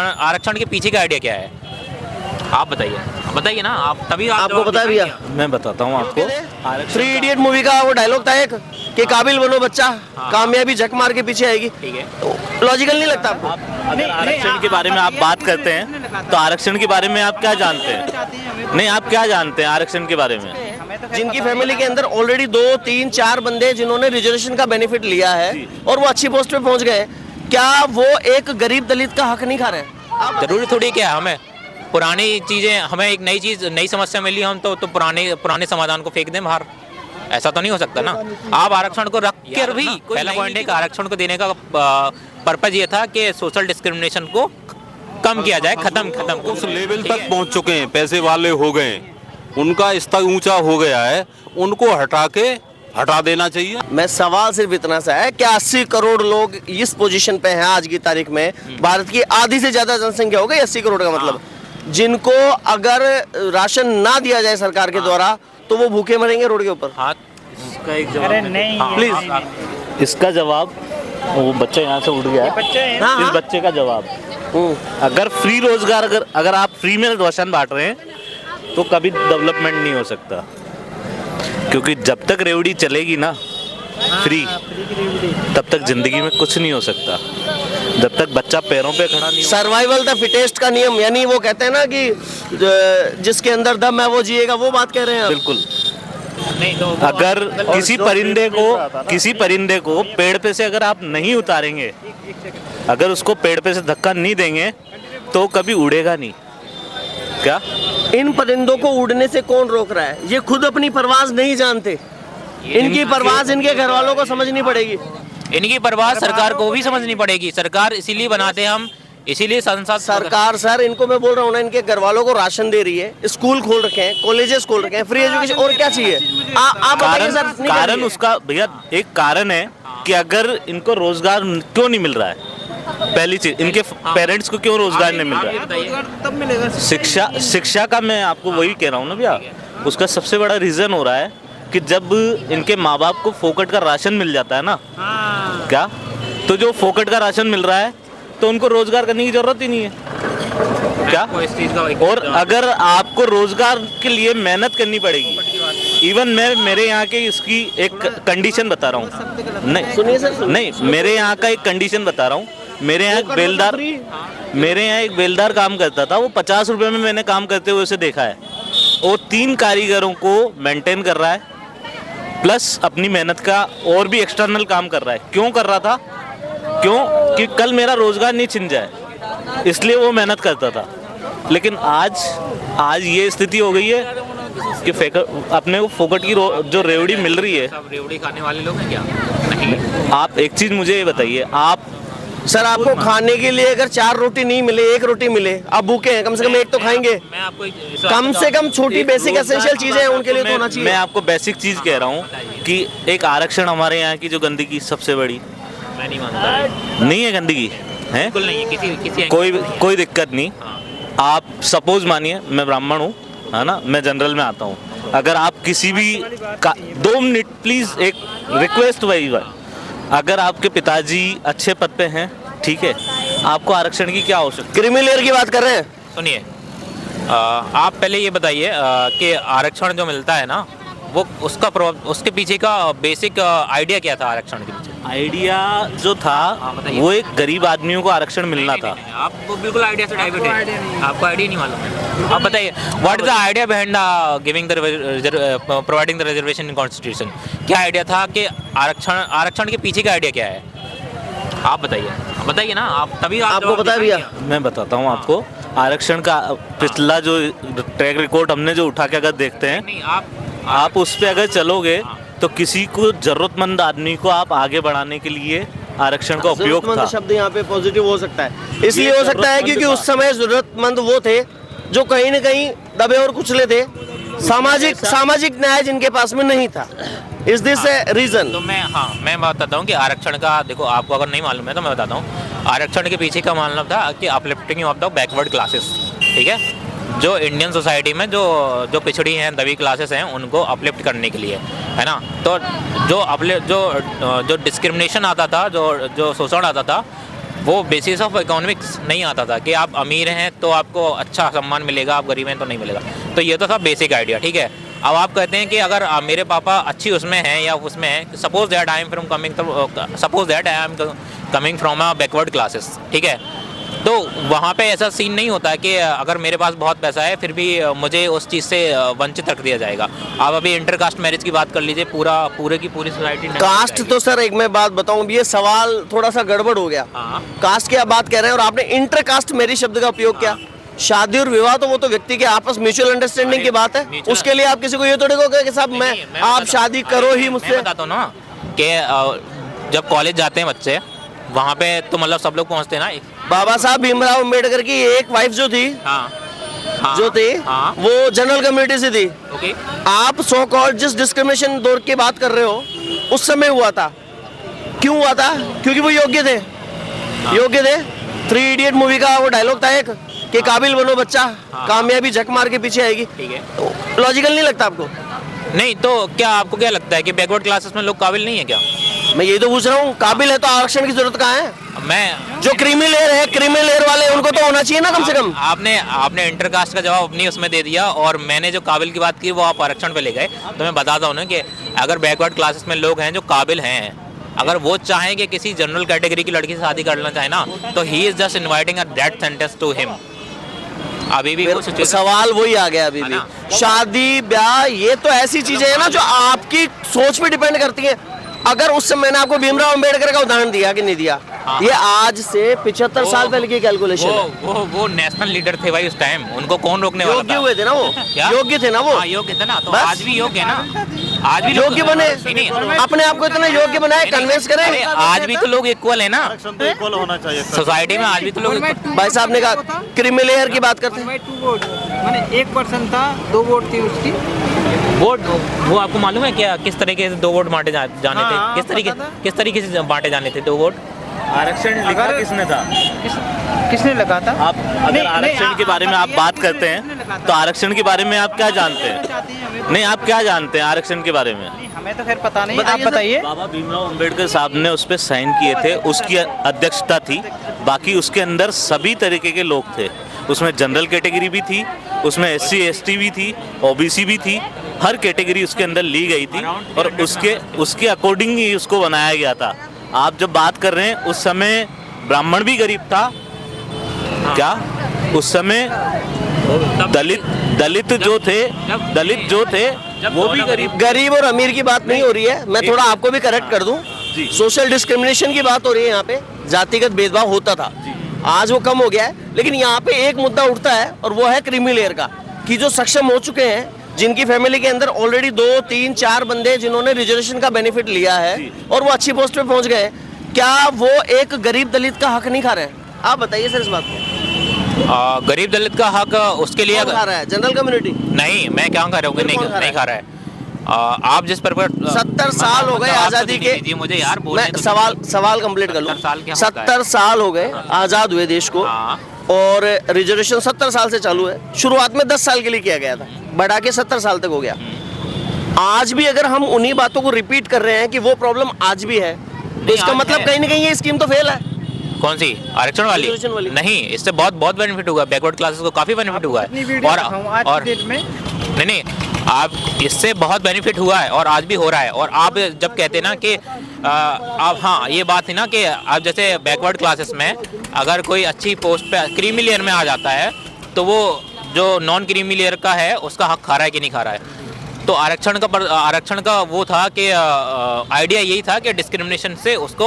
आरक्षण के पीछे का आइडिया क्या है? आप बताइए ना, आप तभी आप आपको पता है भैया? मैं बताता हूँ आपको। थ्री इडियट मूवी का वो डायलॉग था एक कि काबिल बनो बच्चा, कामयाबी झक मार के पीछे आएगी। ठीक है, तो लॉजिकल नहीं लगता आपको? अगर आरक्षण के बारे में आप बात करते हैं तो आरक्षण के बारे में आप क्या जानते हैं? नहीं, आप क्या जानते हैं आरक्षण के बारे में? जिनकी फैमिली के अंदर ऑलरेडी 2, 3, 4 बंदे जिन्होंने रिजर्वेशन का बेनिफिट लिया है और वो अच्छी पोस्ट पे पहुंच गए, क्या वो एक गरीब दलित का हक नहीं खा रहे? जरूरी थोड़ी क्या है, हमें पुरानी चीजें, हमें एक नई चीज, नई समस्या मिली, हम तो पुराने समाधान को फेंक दें बाहर? ऐसा तो नहीं हो सकता ना। आप आरक्षण को रख कर भी, पहला पॉइंट है कि आरक्षण को देने का पर्पज ये था कि सोशल डिस्क्रिमिनेशन को कम किया जाए, खत्म उस लेवल तक पहुंच चुके हैं, पैसे वाले हो गए, उनका स्तर ऊंचा हो गया है, उनको हटा देना चाहिए। मैं सवाल सिर्फ इतना सा है, क्या 80 करोड़ लोग इस पोजीशन पे हैं आज की तारीख में? भारत की आधी से ज्यादा जनसंख्या हो गई 80 करोड़ का मतलब, जिनको अगर राशन ना दिया जाए सरकार के द्वारा तो वो भूखे मरेंगे रोड के ऊपर। हाँ, इसका एक जवाब प्लीज, इसका जवाब, वो बच्चा यहाँ से उठ गया है, हाँ, इस बच्चे का जवाब, अगर फ्री रोजगार, अगर आप फ्री में राशन बांट रहे हैं तो कभी डेवलपमेंट नहीं हो सकता, क्योंकि जब तक रेवड़ी चलेगी ना फ्री, तब तक जिंदगी में कुछ नहीं हो सकता, जब तक बच्चा पैरों पे खड़ा नहीं। सर्वाइवल द फिटेस्ट का नियम, यानी वो कहते हैं ना कि जिसके अंदर दम है वो जिएगा, वो बात कह रहे हैं आप? बिल्कुल। अगर किसी परिंदे को पेड़ पे से अगर आप नहीं उतारेंगे, अगर उसको पेड़ पे से धक्का नहीं देंगे तो कभी उड़ेगा नहीं। क्या इन परिंदों को उड़ने से कौन रोक रहा है? ये खुद अपनी परवाज़ नहीं जानते, इनकी परवाज़ इनके घर वालों को समझनी पड़ेगी। इनकी परवाह सरकार को भी समझनी पड़ेगी। सरकार इसीलिए बनाते हैं हम, इसीलिए संसद सरकार, सर इनको मैं बोल रहा हूँ ना, इनके घर वालों को राशन दे रही है, स्कूल खोल रखे हैं, कॉलेजेस खोल रखे हैं, फ्री एजुकेशन, और क्या चाहिए? आप बताइए सर। कारण उसका भैया एक कारण है कि अगर इनको रोजगार क्यों नहीं मिल रहा है, पहली चीज इनके पेरेंट्स को क्यों रोजगार नहीं मिल रहा है? शिक्षा का मैं आपको वही कह रहा हूँ ना भैया, उसका सबसे बड़ा रीजन हो रहा है कि जब इनके माँ बाप को फोकट का राशन मिल जाता है ना, क्या तो जो फोकट का राशन मिल रहा है तो उनको रोजगार करने की जरूरत ही नहीं है। क्या और अगर आपको रोजगार के लिए मेहनत करनी पड़ेगी, इवन मैं मेरे यहाँ के इसकी एक कंडीशन बता रहा हूँ, नहीं सुनिए सर, नहीं, मेरे यहाँ का एक कंडीशन बता रहा हूँ। मेरे यहाँ एक बेलदार काम करता था, वो 50 रुपए में मैंने काम करते हुए उसे देखा है। वो 3 कारीगरों को मेंटेन कर रहा है, प्लस अपनी मेहनत का और भी एक्सटर्नल काम कर रहा है। क्यों कर रहा था? क्यों कि कल मेरा रोजगार नहीं छिन जाए, इसलिए वो मेहनत करता था। लेकिन आज ये स्थिति हो गई है कि अपने को फोकट की जो रेवड़ी मिल रही है। सब रेवड़ी खाने वाले लोग हैं क्या? नहीं। आप एक चीज मुझे ये बताइए, आप सर आपको खाने के लिए अगर 4 रोटी नहीं मिले, 1 रोटी मिले, आप भूखे हैं, कम से कम एक तो खाएंगे। मैं आपको कम से कम छोटी बेसिक एसेंशियल चीजें हैं उनके लिए तो होना चाहिए। मैं आपको बेसिक चीज कह रहा हूँ कि एक आरक्षण, हमारे यहाँ की जो गंदगी सबसे बड़ी, मैं नहीं मानता, नहीं है गंदगी है, बिल्कुल नहीं है, किसी कोई दिक्कत नहीं। आप सपोज मानिए मैं ब्राह्मण हूँ, है ना, मैं जनरल में आता हूँ, अगर आप किसी भी 2 मिनट प्लीज, एक रिक्वेस्ट वही, अगर आपके पिताजी अच्छे पद पे हैं, ठीक है, आपको आरक्षण की क्या आवश्यकता? क्रीमी लेयर की बात कर रहे हैं। सुनिए, आप पहले ये बताइए कि आरक्षण जो मिलता है ना, वो उसके पीछे का बेसिक आइडिया क्या था? आरक्षण के पीछे आइडिया जो था वो एक गरीब आदमियों को आरक्षण मिलना था। आपको बिल्कुल आइडिया से डाइवर्ट है, आपको आइडिया नहीं मालूम है। आप बताइए, what is the idea behind giving the providing the reservation in constitution? क्या आइडिया था कि आरक्षण के पीछे का आइडिया क्या है? आप बताइए ना, आप तभी आपको पता है भैया? मैं बताता हूँ आपको। आरक्षण का पिछला जो ट्रैक रिकॉर्ड हमने जो उठा के अगर देखते हैं, आप उस पर अगर चलोगे तो किसी को, जरूरतमंद आदमी को आप आगे बढ़ाने के लिए आरक्षण का उपयोग था। शब्द यहाँ पे पॉजिटिव हो सकता है, इसलिए हो सकता है क्योंकि उस समय जरूरतमंद वो थे जो कहीं न कहीं दबे और कुचले थे, सामाजिक न्याय जिनके पास में नहीं था। Is this a reason? तो मैं बताता हूँ कि आरक्षण का, देखो आपको अगर नहीं मालूम है तो मैं बताता हूँ। आरक्षण के पीछे का मतलब था कि uplifting of the backward classes, ठीक है, जो इंडियन सोसाइटी में जो पिछड़ी हैं, दबी क्लासेस हैं, उनको अपलिफ्ट करने के लिए, है ना। तो जो डिस्क्रिमिनेशन आता था, जो शोषण आता था, वो बेसिस ऑफ इकोनॉमिक्स नहीं आता था कि आप अमीर हैं तो आपको अच्छा सम्मान मिलेगा, आप गरीब हैं तो नहीं मिलेगा। तो ये तो था बेसिक आइडिया, ठीक है। अब आप कहते हैं कि अगर मेरे पापा अच्छी उसमें हैं या उसमें हैं, suppose that I am coming from a backward classes, ठीक है, तो वहाँ पे ऐसा सीन नहीं होता है कि अगर मेरे पास बहुत पैसा है फिर भी मुझे उस चीज़ से वंचित रख दिया जाएगा। आप अभी इंटरकास्ट मैरिज की बात कर लीजिए, पूरे की पूरी सोसाइटी कास्ट तो सर एक मैं बात बताऊं, ये सवाल थोड़ा सा गड़बड़ हो गया। हाँ। कास्ट की आप बात कर रहे हैं और आपने इंटरकास्ट मैरिज शब्द का उपयोग किया। शादी और विवाह तो वो तो व्यक्ति के आपस म्यूचुअल अंडरस्टैंडिंग की बात है, उसके लिए आप किसी को ये थोड़ी कहोगे कि साहब मैं आप शादी करो ही मुझसे। मैं बताता हूँ ना कि जब कॉलेज जाते हैं बच्चे वहाँ पे तो मतलब सब लोग पहुँचते हैं ना। बाबा साहब भीमराव अम्बेडकर की एक वाइफ जो थी, हाँ जो थी हाँ। वो जनरल कम्युनिटी से थी। ओके। आप सो कॉल्ड जिस डिस्क्रिमिनेशन दौर की बात कर रहे हो उस समय हुआ था। क्यों हुआ था? क्योंकि वो योग्य थे, योग्य थे। 3 इडियट मूवी का वो डायलॉग था एक कि काबिल बनो बच्चा, कामयाबी झक मार के पीछे आएगी। ठीक है। तो लॉजिकल नहीं लगता आपको? नहीं तो क्या आपको क्या लगता है कि बैकवर्ड क्लासेस में लोग काबिल नहीं है क्या? मैं यही तो पूछ रहा हूँ, काबिल है तो आरक्षण की जरूरत कहाँ है? मैं जो क्रीमी लेयर है, क्रीमी लेयर वाले उनको तो होना चाहिए ना कम से कम। आपने इंटरकास्ट का जवाब अपनी उसमें दे दिया और मैंने जो काबिल की बात की वो आप आरक्षण पे ले गए। तो मैं बताता हूँ ना कि अगर बैकवर्ड क्लासेस में लोग हैं जो काबिल हैं, अगर वो चाहें कि किसी जनरल कैटेगरी की लड़की से शादी करना चाहे ना, तो he is just inviting a death sentence to him. अभी भी वो फिर सवाल वही आ गया अभी भी। शादी ब्याह ये तो ऐसी चीजें है ना जो आपकी सोच पे डिपेंड करती है। अगर उस समय मैंने आपको भीमराव अंबेडकर का उदाहरण दिया कि नहीं दिया, ये आज से 75 साल पहले की कैलकुलेशन है। वो नेशनल लीडर थे भाई उस टाइम, उनको कौन रोकने वाला था? योग्य हुए थे ना वो, क्या? योग्य थे ना वो। हाँ, योग्य थे ना, तो बस। आज भी योग्य है ना, आज भी योग्य बने, नहीं, अपने आप को इतना योग्य बनाए, कन्विंस अरे करें। आज भी तो लोग इक्वल है ना तो इक्वल होना चाहिए सोसाइटी में, आज भी तो लोग भाई साहब ने कहा क्रीमी लेयर की बात करते हैं। 2 वोट माने 1% था, 2 वोट थी उसकी। वोट, वो आपको मालूम है क्या किस तरीके से 2 वोट बांटे जाने थे? हाँ, किस तरीके से बांटे जाने थे 2 वोट? आरक्षण लिखा किसने था? किसने लगा था? आप अगर आरक्षण के बारे में आप बात करते हैं तो आरक्षण के बारे में आप क्या जानते हैं? नहीं, आप क्या जानते हैं आरक्षण के बारे में? हमें तो खैर पता नहीं, आप बताइए। बाबा भीमराव अंबेडकर साहब ने उस पर साइन किए थे, उसकी अध्यक्षता थी। बाकी उसके अंदर सभी तरीके के लोग थे, उसमें जनरल कैटेगरी भी थी, उसमें SC ST भी थी, OBC भी थी, हर कैटेगरी उसके अंदर ली गई थी और उसके अकॉर्डिंग ही उसको बनाया गया था। आप जब बात कर रहे हैं उस समय ब्राह्मण भी गरीब था क्या? उस समय दलित जो थे वो भी गरीब और अमीर की बात नहीं हो रही है, मैं थोड़ा आपको भी करेक्ट कर दूं। सोशल डिस्क्रिमिनेशन की बात हो रही है यहाँ पे। जातिगत भेदभाव होता था, आज वो कम हो गया है, लेकिन यहाँ पे एक मुद्दा उठता है और वो है क्रीमी लेयर का, कि जो सक्षम हो चुके हैं, जिनकी फैमिली के अंदर ऑलरेडी 2, 3, 4 बंदे जिन्होंने रिजर्वेशन का बेनिफिट लिया है और वो अच्छी पोस्ट पे पहुंच गए, क्या वो एक गरीब दलित का हक नहीं खा रहे हैं? आप बताइए सर इस बात को। गरीब दलित का हक उसके लिए कौन खा रहा है? जनरल कम्युनिटी नहीं, मैं क्या कह रहा हूँ, नहीं खा रहा है। आप जिस पर 70 साल हो गए आजादी के, मुझे यार मैं सवाल कंप्लीट कर लूं। 70 साल हो गए आजाद हुए देश को, और रिजर्वेशन 70 साल से चालू है। शुरुआत में 10 साल के लिए किया गया था, बढ़ा के 70 साल तक हो गया। आज भी अगर हम उन्हीं बातों को रिपीट कर रहे हैं कि वो प्रॉब्लम आज भी है, तो इसका मतलब कहीं ना कहीं ये स्कीम तो फेल है। कौन सी? आरक्षण वाली? नहीं, इससे बहुत बेनिफिट हुआ, बैकवर्ड क्लासेस को काफी बेनिफिट हुआ है। और नहीं, आप इससे बहुत बेनिफिट हुआ है और आज भी हो रहा है। और आप जब कहते हैं ना कि आप, हाँ ये बात है ना कि आप जैसे बैकवर्ड क्लासेस में अगर कोई अच्छी पोस्ट पे क्रीमी लेयर में आ जाता है तो वो जो नॉन क्रीमी लेयर का है उसका हक खा रहा है कि नहीं खा रहा है? तो आरक्षण का वो था कि आइडिया यही था कि डिस्क्रिमिनेशन से उसको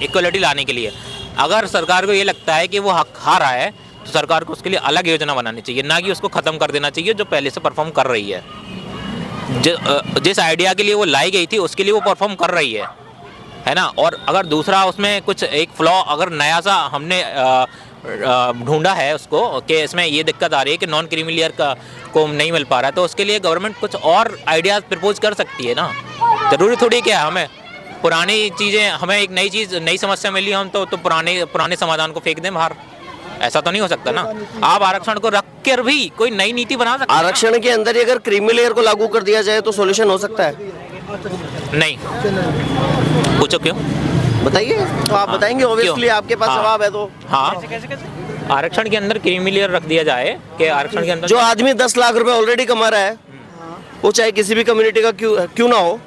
इक्वलिटी लाने के लिए। अगर सरकार को ये लगता है कि वो हक खा रहा है तो सरकार को उसके लिए अलग योजना बनानी चाहिए, ना कि उसको ख़त्म कर देना चाहिए जो पहले से परफॉर्म कर रही है। जिस आइडिया के लिए वो लाई गई थी उसके लिए वो परफॉर्म कर रही है ना। और अगर दूसरा उसमें कुछ एक फ्लॉ अगर नया सा हमने ढूंढा है उसको कि इसमें ये दिक्कत आ रही है कि नॉन क्रीमी लेयर को नहीं मिल पा रहा है, तो उसके लिए गवर्नमेंट कुछ और आइडियाज़ प्रपोज कर सकती है ना। ज़रूरी थोड़ी क्या हमें पुरानी चीज़ें, हमें एक नई समस्या मिली हम तो पुराने समाधान को फेंक दें बाहर, ऐसा तो नहीं हो सकता ना। आप आरक्षण को रख कर भी कोई नई नीति बना सकते हैं। आरक्षण के अंदर ही अगर क्रीमी लेयर को लागू कर दिया जाए तो सॉल्यूशन हो सकता है? नहीं, पूछो क्यों? बताइए, तो आप बताएंगे ऑब्वियसली, आपके पास हाँ। जवाब है तो। हाँ, आरक्षण के अंदर क्रीमी लेयर रख दिया जाए कि आरक्षण के अंदर जो आदमी 10 लाख रुपए ऑलरेडी कमा रहा है, वो चाहे किसी भी कम्युनिटी का क्यों ना हो,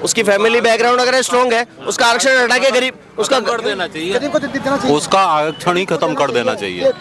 उसकी फैमिली बैकग्राउंड अगर स्ट्रॉन्ग है, उसका आरक्षण हटा के गरीब उसका कर देना चाहिए, उसका आरक्षण ही खत्म कर देना चाहिए,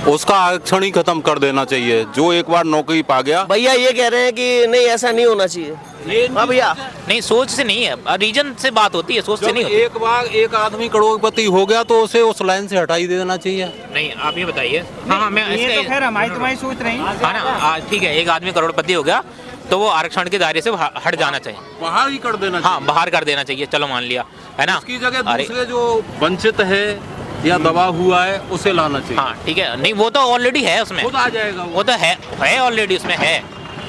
उसका आरक्षण ही खत्म कर देना चाहिए। जो एक बार नौकरी पा गया, भैया ये कह रहे हैं कि नहीं ऐसा नहीं होना चाहिए। हाँ भैया, नहीं, सोच से नहीं है, रीजन से बात होती है, सोच से जब नहीं होती। एक बार एक आदमी करोड़पति हो गया तो उसे उस लाइन से हटा ही देना चाहिए। नहीं, आप ये बताइए। हाँ, मैं ये तो इसका- खैर हमारी तुम्हारी सोच रही है। हाँ ना, ठीक है, एक आदमी करोड़पति हो गया तो वो आरक्षण के दायरे से हट जाना चाहिए। बाहर ही कर देना हाँ, चाहिए। बाहर कर देना चाहिए, चलो मान लिया, है ना। उसकी जगह अरे, दूसरे जो वंचित है या दबा हुआ है उसे लाना चाहिए। हाँ ठीक है, नहीं वो तो ऑलरेडी है उसमें, खुद आ जाएगा वो तो है ऑलरेडी उसमें है,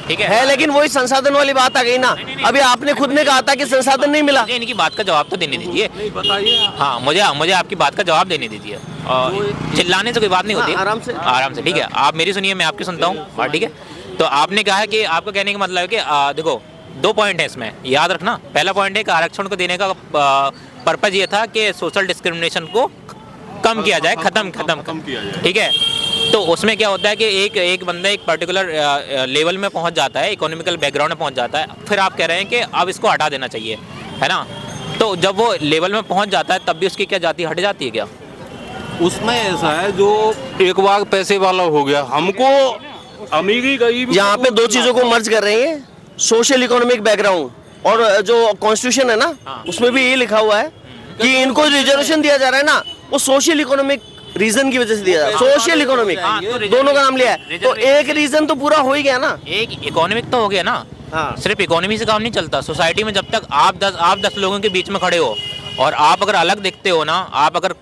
ठीक है लेकिन वही संसाधन वाली बात आ गई ना। अभी आपने खुद ने कहा था कि संसाधन नहीं मिला। मुझे इनकी बात का जवाब तो देने दीजिए। नहीं बताइए। हाँ, मुझे आपकी बात का जवाब देने दीजिए, और चिल्लाने से कोई बात नहीं होती। हाँ, आराम से। ठीक है, आप मेरी सुनिए, मैं आपकी सुनता हूँ। और ठीक है, तो आपने कहा है कि आपका कहने का मतलब है कि देखो, 2 पॉइंट है इसमें, याद रखना। पहला पॉइंट है कि आरक्षण को देने का पर्पज ये था कि सोशल डिस्क्रिमिनेशन को कम किया जाए, खत्म किया जाए। ठीक है, तो उसमें क्या होता है कि एक बंदा एक पर्टिकुलर लेवल में पहुंच जाता है, इकोनॉमिकल बैकग्राउंड में पहुंच जाता है, फिर आप कह रहे हैं कि अब इसको हटा देना चाहिए, है ना। तो जब वो लेवल में पहुंच जाता है तब भी उसकी क्या जाति हट जाती है क्या? उसमें ऐसा है, जो एक बार पैसे वाला हो गया, हमको अमीरी गरीबी यहाँ पे 2 चीजों को मर्ज कर रहे हैं, सोशल इकोनॉमिक बैकग्राउंड और जो कॉन्स्टिट्यूशन है ना, उसमें भी ये लिखा हुआ है कि इनको रिजर्वेशन दिया जा रहा है ना, वो सोशल इकोनॉमिक रीजन की वजह से दिया जा रहा है। सोशल इकोनॉमिक दोनों का नाम लिया है, तो एक रीजन तो पूरा हो ही गया ना। एक इकोनॉमिक तो हो गया ना। हाँ। सिर्फ इकोनॉमी से काम नहीं चलता। सोसाइटी में जब तक आप 10 लोगों के बीच में खड़े हो और आप अगर अलग दिखते हो ना, आप अगर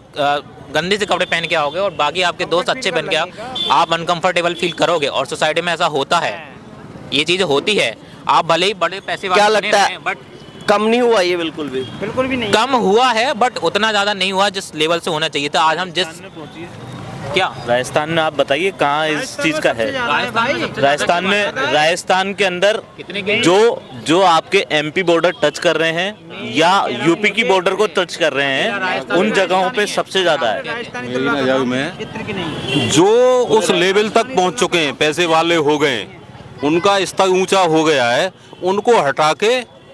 गंदे से कपड़े पहन के आओगे और बाकी आपके दोस्त अच्छे पहन के आओ, आप अनकंफर्टेबल फील करोगे। और सोसाइटी में ऐसा होता है, ये चीज़ होती है। आप भले ही बड़े पैसे वाले क्या बने लगता है रहें, बट कम नहीं हुआ ये बिल्कुल भी? बिल्कुल भी नहीं। कम हुआ है, बट उतना ज़्यादा नहीं हुआ जिस लेवल से होना चाहिए था। आज हम जिस क्या राजस्थान में आप बताइए कहाँ इस चीज का है? राजस्थान के अंदर कितने के? जो आपके एमपी बॉर्डर टच कर रहे हैं या यूपी की बॉर्डर को टच कर रहे हैं, उन जगहों पे सबसे ज्यादा है। मेरी नज़र में इत्र की नहीं। जो उस लेवल तक पहुंच चुके हैं, पैसे वाले हो गए, उनका स्तर ऊंचा हो गया है, उनको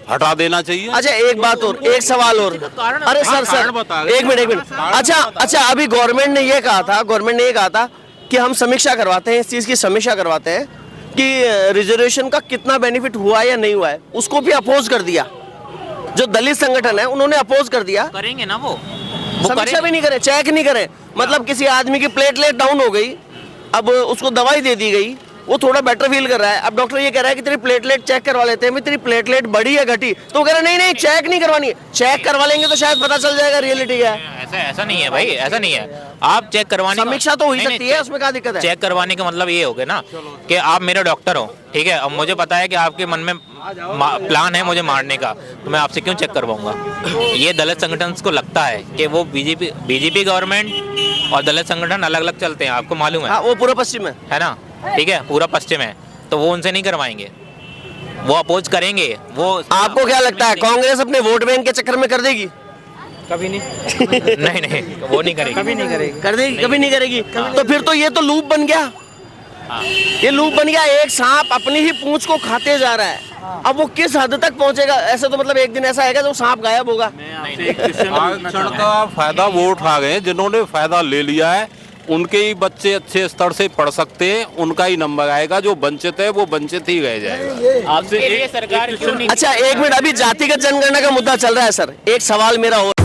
हटा देना चाहिए। अच्छा एक बात और, एक सवाल और। अरे सर एक मिनट। अच्छा अभी गवर्नमेंट ने ये कहा था कि हम समीक्षा करवाते हैं, इस चीज की समीक्षा करवाते हैं कि रिजर्वेशन का कितना बेनिफिट हुआ है या नहीं हुआ है। उसको भी अपोज कर दिया, जो दलित संगठन है उन्होंने अपोज कर दिया। करेंगे ना वो समीक्षा भी नहीं करे, चेक नहीं करे। मतलब किसी आदमी की प्लेटलेट डाउन हो गई, अब उसको दवाई दे दी गई, वो थोड़ा बेटर फील कर रहा है। अब डॉक्टर ये कह रहा है कि तेरी प्लेटलेट चेक करवा लेते हैं, तेरी प्लेटलेट बढ़ी या घटी, तो वो कह रहा है नहीं चेक नहीं करवानी है। चेक करवा लेंगे तो शायद पता चल जाएगा रियलिटी क्या है। ऐसा नहीं है भाई, ऐसा नहीं है। आप चेक करवाने समीक्षा तो हो ही सकती है, उसमें क्या दिक्कत है? चेक करवाने का मतलब ये हो गया ना कि आप मेरा डॉक्टर हो, ठीक है, अब मुझे पता है कि आपके मन में प्लान है मुझे मारने का, तो मैं आपसे क्यों चेक करवाऊंगा? ये दलित संगठन को लगता है कि वो बीजेपी गवर्नमेंट और दलित संगठन अलग अलग चलते हैं, आपको मालूम हाँ, वो पूरा पश्चिम है ना, ठीक है, पूरा पश्चिम है, तो वो उनसे नहीं करवाएंगे, वो अपोज करेंगे। वो आपको क्या लगता है कांग्रेस अपने वोट बैंक के चक्कर में कर देगी? कभी नहीं। नहीं, वो नहीं करेगी, कभी नहीं करेगी। कर देगी? कभी नहीं करेगी। तो फिर तो ये तो लूप बन गया। ये लूप बन गया, एक सांप अपनी ही पूंछ को खाते जा रहा है। अब वो किस हद तक पहुंचेगा? ऐसे तो मतलब एक दिन ऐसा आएगा जब सांप गायब होगा। आरक्षण का फायदा वो उठा गए, जिन्होंने फायदा ले लिया है उनके ही बच्चे अच्छे स्तर से पढ़ सकते हैं, उनका ही नंबर आएगा। जो वंचित है वो वंचित ही रह जाएगा। आपसे सरकार क्यों नहीं? अच्छा एक मिनट, अभी जातिगत जनगणना का मुद्दा चल रहा है सर, एक सवाल मेरा और